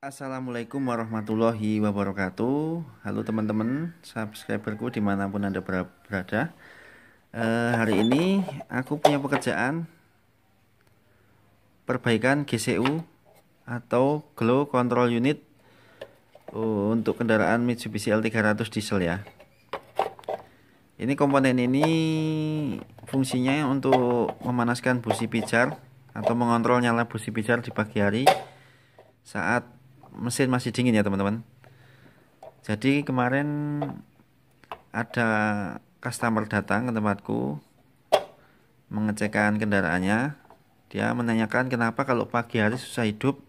Assalamualaikum warahmatullahi wabarakatuh. Halo teman-teman, subscriberku dimanapun Anda berada. Hari ini aku punya pekerjaan perbaikan GCU atau Glow Control Unit untuk kendaraan Mitsubishi L300 diesel ya. Ini komponen ini fungsinya untuk memanaskan busi pijar atau mengontrol nyala busi pijar di pagi hari saat mesin masih dingin ya teman-teman. Jadi kemarin ada customer datang ke tempatku mengecekkan kendaraannya. Dia menanyakan kenapa kalau pagi hari susah hidup,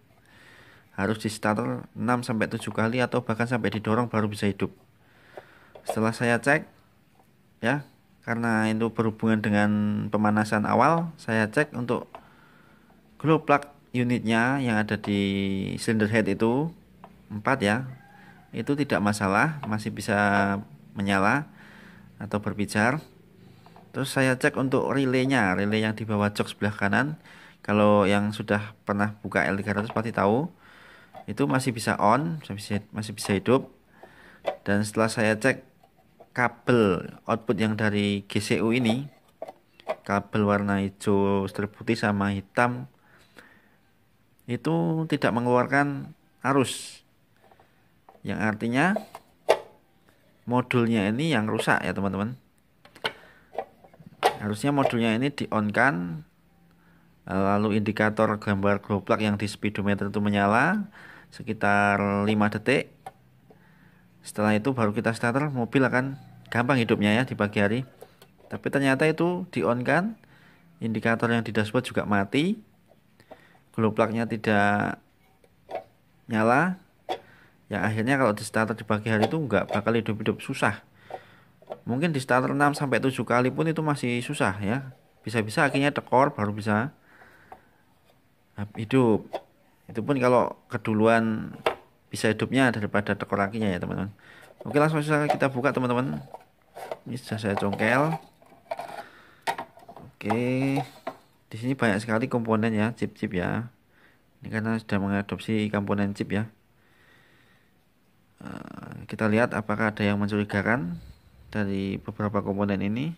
harus di starter 6-7 kali atau bahkan sampai didorong baru bisa hidup. Setelah saya cek ya, karena itu berhubungan dengan pemanasan awal, saya cek untuk glow plug unitnya yang ada di cylinder head itu 4 ya, itu tidak masalah, masih bisa menyala atau berpijar. Terus saya cek untuk relaynya, relay yang di bawah jok sebelah kanan. Kalau yang sudah pernah buka L300 pasti tahu, itu masih bisa on, masih bisa hidup. Dan setelah saya cek kabel output yang dari GCU ini, kabel warna hijau strip putih sama hitam, itu tidak mengeluarkan arus, yang artinya modulnya ini yang rusak ya teman-teman. Harusnya modulnya ini di on kan, lalu indikator gambar glow plug yang di speedometer itu menyala sekitar 5 detik. Setelah itu baru kita starter, mobil akan gampang hidupnya ya di pagi hari. Tapi ternyata itu di on kan, indikator yang di dashboard juga mati, glow plugnya tidak nyala, yang akhirnya kalau di starter di pagi hari itu nggak bakal hidup-hidup, susah. Mungkin di starter 6-7 kali pun itu masih susah ya. Bisa-bisa akhirnya tekor baru bisa hidup. Itu pun kalau keduluan bisa hidupnya daripada tekor akinya ya teman-teman. Oke, langsung saja kita buka teman-teman. Ini sudah saya congkel. Oke, di sini banyak sekali komponen ya, chip-chip ya. Ini karena sudah mengadopsi komponen chip ya. Kita lihat apakah ada yang mencurigakan dari beberapa komponen ini.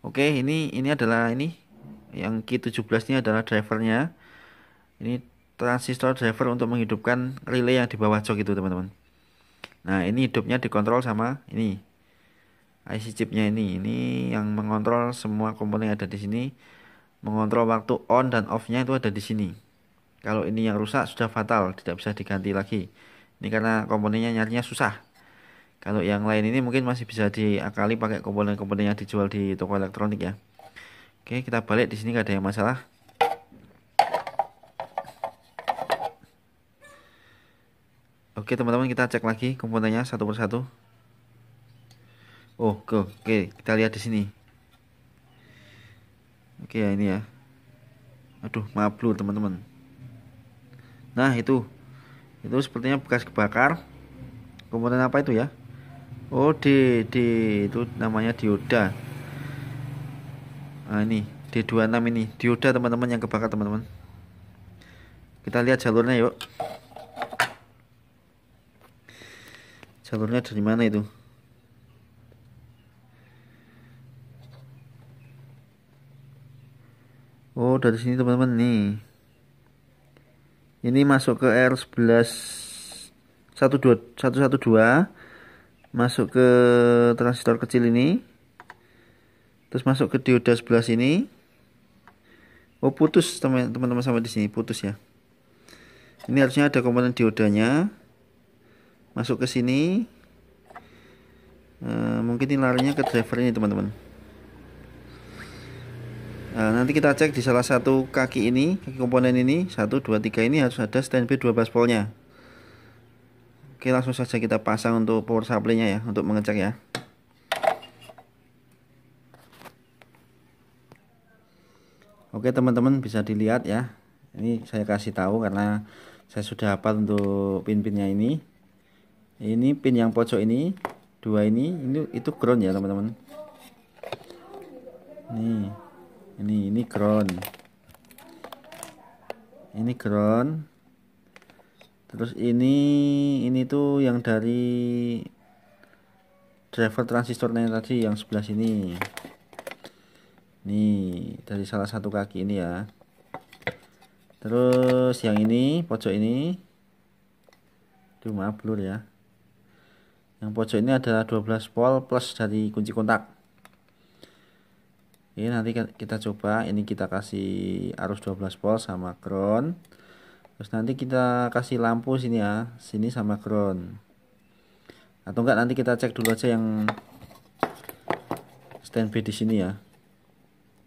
Oke, ini adalah ini yang Q17 ini adalah drivernya. Ini transistor driver untuk menghidupkan relay yang di bawah jok itu teman-teman. Nah, ini hidupnya dikontrol sama ini IC chipnya ini yang mengontrol semua komponen yang ada di sini. Mengontrol waktu on dan off-nya itu ada di sini. Kalau ini yang rusak sudah fatal, tidak bisa diganti lagi. Ini karena komponennya nyarinya susah. Kalau yang lain ini mungkin masih bisa diakali pakai komponen-komponen yang dijual di toko elektronik ya. Oke, kita balik, di sini nggak ada yang masalah. Oke teman-teman, kita cek lagi komponennya satu persatu. Oh, oke, kita lihat di sini. Oke ya, ini ya. Aduh, maaf blur teman-teman. Nah, itu sepertinya bekas kebakar. Komponen apa itu ya? Oh, itu namanya dioda. Nah, ini D26 ini dioda teman-teman yang kebakar teman-teman. Kita lihat jalurnya yuk. Jalurnya dari mana itu? Oh, dari sini teman-teman nih. Ini masuk ke R11 112, masuk ke transistor kecil ini. Terus masuk ke dioda sebelah sini. Oh, putus teman-teman, sampai di sini putus ya. Ini harusnya ada komponen diodanya. Masuk ke sini. Mungkin ini larinya ke driver ini teman-teman. Nah, nanti kita cek di salah satu kaki ini, kaki komponen ini 1, 2, 3 ini harus ada standby 12 voltnya. Oke, langsung saja kita pasang untuk power supply-nya ya, untuk mengecek ya. Oke teman-teman, bisa dilihat ya. Ini saya kasih tahu karena saya sudah hafal untuk pin-pinnya ini. Ini pin yang pojok ini, dua ini itu ground ya teman-teman. Ini ground. Ini ground. Terus ini tuh yang dari driver transistornya tadi yang sebelah sini. Nih, dari salah satu kaki ini ya. Terus yang ini, pojok ini. Duh, maaf blur ya. Yang pojok ini adalah 12 volt plus dari kunci kontak. Oke, nanti kita coba. Ini kita kasih arus 12 volt sama ground. Terus nanti kita kasih lampu sini ya, sini sama ground. Atau enggak nanti kita cek dulu aja yang standby di sini ya.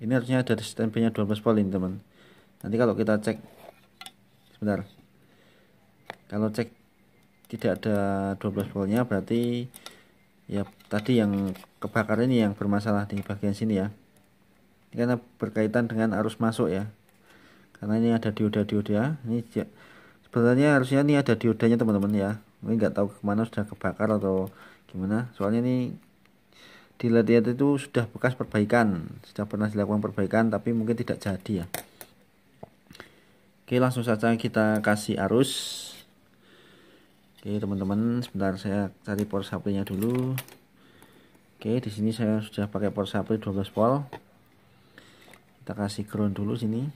Ini harusnya ada standby-nya 12 volt ini teman. Nanti kalau kita cek, sebentar. Kalau cek tidak ada 12 voltnya berarti ya tadi yang kebakar ini yang bermasalah di bagian sini ya. Ini karena berkaitan dengan arus masuk ya. Karena ini ada dioda-dioda. Ini sebenarnya harusnya ini ada diodanya teman-teman ya. Ini nggak tahu kemana, sudah kebakar atau gimana. Soalnya ini dilihat itu sudah bekas perbaikan, sudah pernah dilakukan perbaikan tapi mungkin tidak jadi ya. Oke, langsung saja kita kasih arus. Oke teman-teman, sebentar saya cari power supply-nya dulu. Oke, di sini saya sudah pakai power supply 12 volt. Kita kasih ground dulu sini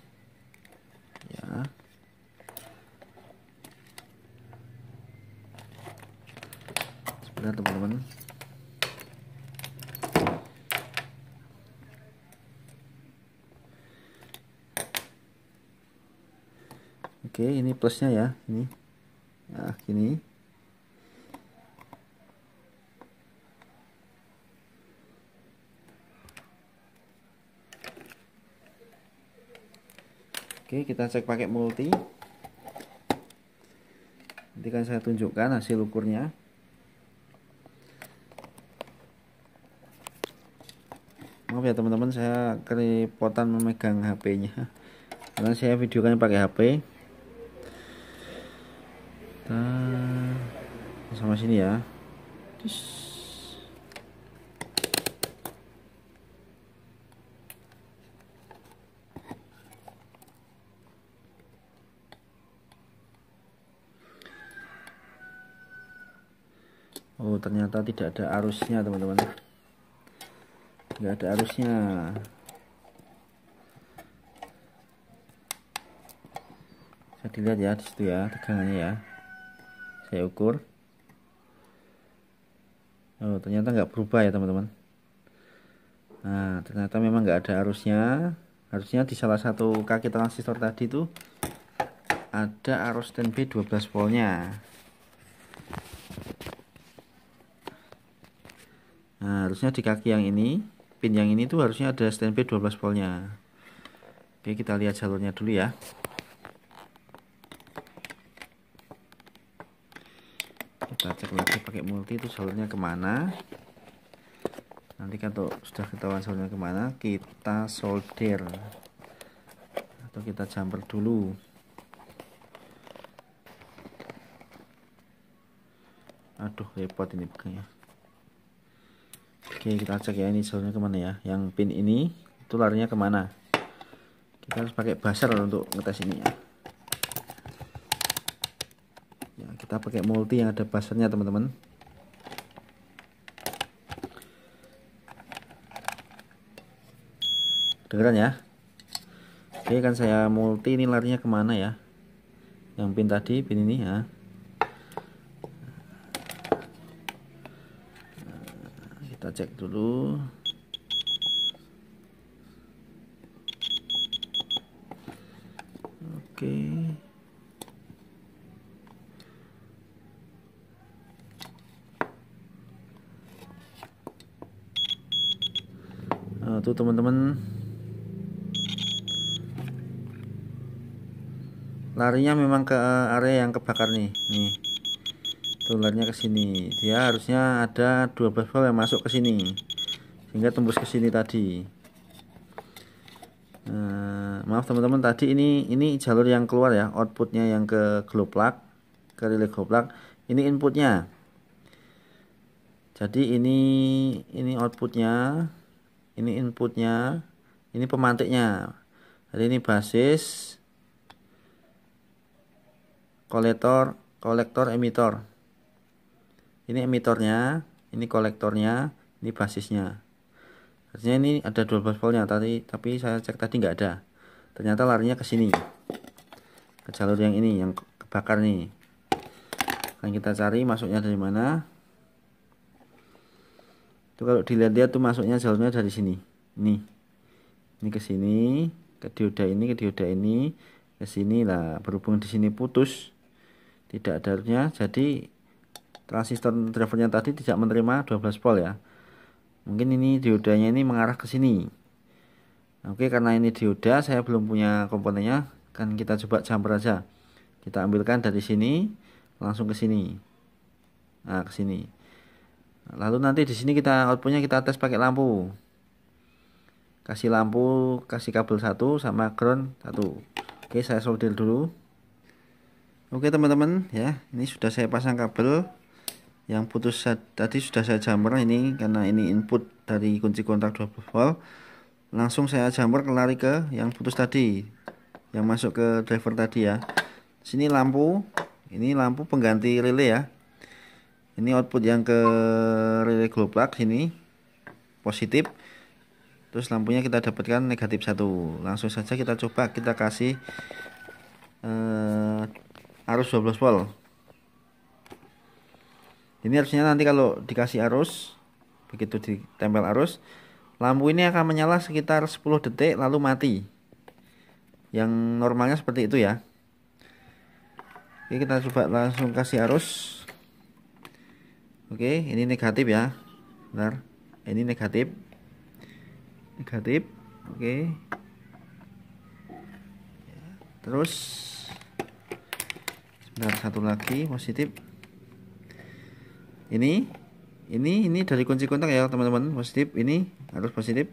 ya. Sebentar teman-teman. Oke, ini plusnya ya, ini. Nah, gini. Oke, kita cek pakai multi. Nanti kan saya tunjukkan hasil ukurnya. Maaf ya teman-teman, saya kerepotan memegang HP-nya. Karena saya videokan pakai HP. Nah, sama sini ya. Oh, ternyata tidak ada arusnya teman-teman. Nggak ada arusnya. Bisa dilihat ya di situ ya tegangannya ya. Saya ukur. Oh, ternyata nggak berubah ya teman-teman. Nah, ternyata memang nggak ada arusnya. Harusnya di salah satu kaki transistor tadi itu ada arus standby 12 voltnya. Nah, harusnya di kaki yang ini, pin yang ini tuh harusnya ada standby 12 voltnya. Oke, kita lihat jalurnya dulu ya. Kita cek lagi pakai multi itu jalurnya kemana. Nanti kalau sudah ketahuan jalurnya kemana, kita solder atau kita jumper dulu. Aduh, repot ini pegangnya. Oke, kita cek ya ini jalurnya kemana ya. Yang pin ini itu larinya kemana. Kita harus pakai buzzer untuk ngetes ini ya. Ya, kita pakai multi yang ada buzzernya teman-teman. Dengeran ya. Oke, kan saya multi ini larinya kemana ya. Yang pin tadi, pin ini ya. Kita cek dulu. Oke. Tuh teman-teman, larinya memang ke area yang kebakar nih. Nih. Tuh larinya ke sini. Dia harusnya ada 12 volt yang masuk ke sini. Sehingga tembus ke sini tadi. Maaf teman-teman, tadi ini jalur yang keluar ya, outputnya yang ke glow plug, ke relay glow plug. Ini inputnya. Jadi ini outputnya, ini inputnya, ini pemantiknya. Jadi ini basis, kolektor, kolektor emitor. Ini emitornya, ini kolektornya, ini basisnya. Artinya ini ada 12 voltnya tadi, tapi saya cek tadi nggak ada. Ternyata larinya ke sini, ke jalur yang ini, yang kebakar nih. Akan kita cari masuknya dari mana. Itu kalau dilihat-lihat tuh masuknya jalurnya dari sini. Ini ke sini, ke dioda ini, ke dioda ini, ke sini lah. Berhubung di sini putus, tidak ada arusnya, jadi transistor drivernya tadi tidak menerima 12 volt ya. Mungkin ini diodanya ini mengarah ke sini. Oke, karena ini dioda saya belum punya komponennya, kan kita coba jumper aja. Kita ambilkan dari sini langsung ke sini. Nah, ke sini. Lalu nanti di sini kita outputnya kita tes pakai lampu. Kasih lampu, kasih kabel 1 sama ground 1. Oke, saya solder dulu. Oke teman-teman ya, ini sudah saya pasang kabel. Yang putus tadi sudah saya jumper ini, karena ini input dari kunci kontak 12 volt. Langsung saya jumper lari ke yang putus tadi, yang masuk ke driver tadi ya. Sini lampu, ini lampu pengganti relay ya. Ini output yang ke relay glow plug sini positif. Terus lampunya kita dapatkan negatif 1. Langsung saja kita coba, kita kasih arus 12 volt. Ini harusnya nanti kalau dikasih arus, begitu ditempel arus, lampu ini akan menyala sekitar 10 detik lalu mati. Yang normalnya seperti itu ya. Oke, kita coba langsung kasih arus. Oke, ini negatif ya. Benar. Ini negatif. Negatif. Oke. Terus sebentar, satu lagi positif. Ini dari kunci kontak ya teman-teman, positif. Ini harus positif.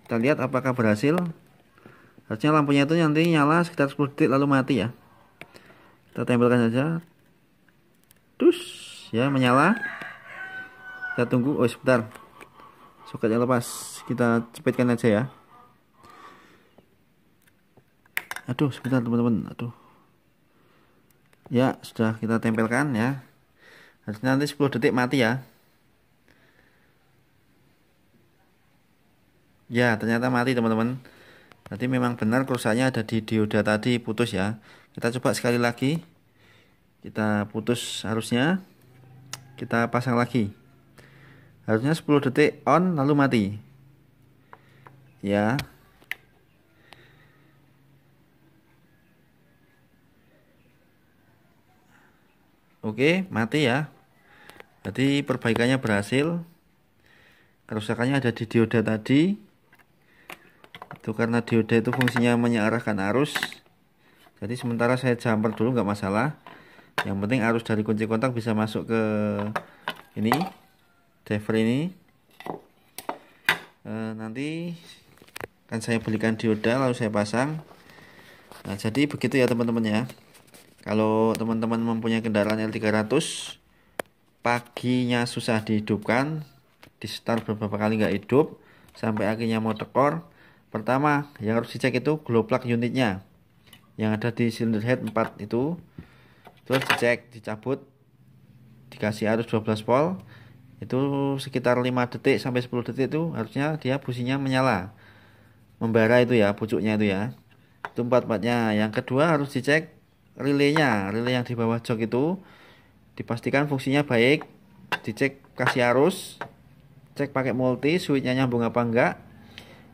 Kita lihat apakah berhasil. Harusnya lampunya itu nanti nyala sekitar 10 detik lalu mati ya. Kita tempelkan saja. Terus ya, menyala. Kita tunggu. Oh sebentar, soketnya lepas. Kita cepetkan aja ya. Aduh sebentar teman-teman. Aduh. Ya sudah kita tempelkan ya. Harusnya nanti 10 detik mati ya. Ya ternyata mati teman-teman. Berarti memang benar kerusakannya ada di dioda tadi, putus ya. Kita coba sekali lagi. Kita putus arusnya. Kita pasang lagi. Harusnya 10 detik on lalu mati. Ya. Oke, mati ya. Jadi perbaikannya berhasil. Kerusakannya ada di dioda tadi. Itu karena dioda itu fungsinya mengarahkan arus. Jadi sementara saya jumper dulu nggak masalah. Yang penting arus dari kunci kontak bisa masuk ke ini, driver ini. Nanti akan saya belikan dioda lalu saya pasang. Nah jadi begitu ya teman-teman ya. Kalau teman-teman mempunyai kendaraan L300, paginya susah dihidupkan, di start beberapa kali nggak hidup, sampai akhirnya mau tekor. Pertama yang harus dicek itu glow plug unitnya yang ada di cylinder head 4 itu. Terus dicek, dicabut, dikasih arus 12 volt. Itu sekitar 5 detik sampai 10 detik itu harusnya dia businya menyala, membara itu ya, pucuknya itu ya. Itu 4-4-nya. Yang kedua harus dicek relaynya, relay yang di bawah jok itu dipastikan fungsinya baik. Dicek kasih arus, cek pakai multi, switchnya nyambung apa enggak.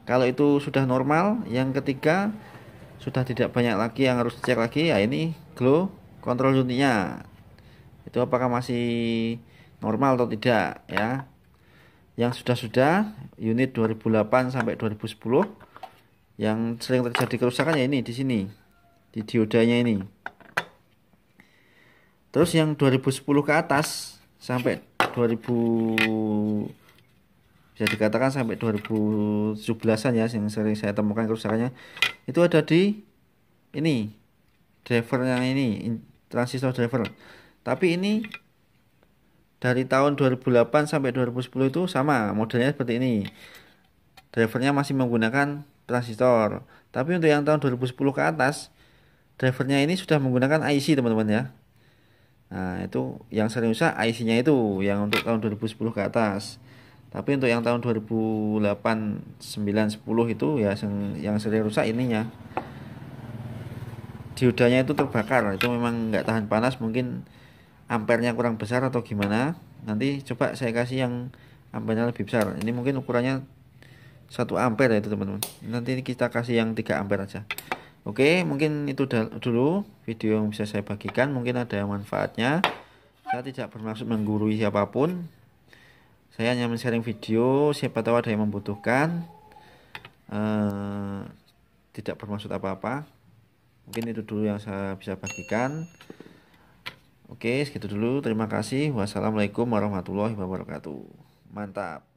Kalau itu sudah normal, yang ketiga sudah tidak banyak lagi yang harus dicek lagi ya, ini glow control unitnya. Itu apakah masih normal atau tidak ya. Yang sudah unit 2008 sampai 2010 yang sering terjadi kerusakan ya ini di sini, di diodanya ini. Terus yang 2010 ke atas sampai 2000, bisa dikatakan sampai 2017-an ya, yang sering saya temukan kerusakannya itu ada di ini, driver yang ini, transistor driver. Tapi ini dari tahun 2008 sampai 2010 itu sama modelnya seperti ini, drivernya masih menggunakan transistor. Tapi untuk yang tahun 2010 ke atas, drivernya ini sudah menggunakan IC teman-teman ya. Nah, itu yang sering rusak IC-nya itu yang untuk tahun 2010 ke atas. Tapi untuk yang tahun 2008, 9, 10 itu ya yang sering rusak ininya. Diodanya itu terbakar. Itu memang nggak tahan panas, mungkin ampernya kurang besar atau gimana. Nanti coba saya kasih yang ampernya lebih besar. Ini mungkin ukurannya 1 ampere ya itu teman-teman. Nanti kita kasih yang 3 ampere aja. Oke, mungkin itu dulu video yang bisa saya bagikan. Mungkin ada manfaatnya. Saya tidak bermaksud menggurui siapapun. Saya hanya men-sharing video, siapa tahu ada yang membutuhkan. Tidak bermaksud apa-apa. Mungkin itu dulu yang saya bisa bagikan. Oke, segitu dulu. Terima kasih. Wassalamualaikum warahmatullahi wabarakatuh. Mantap.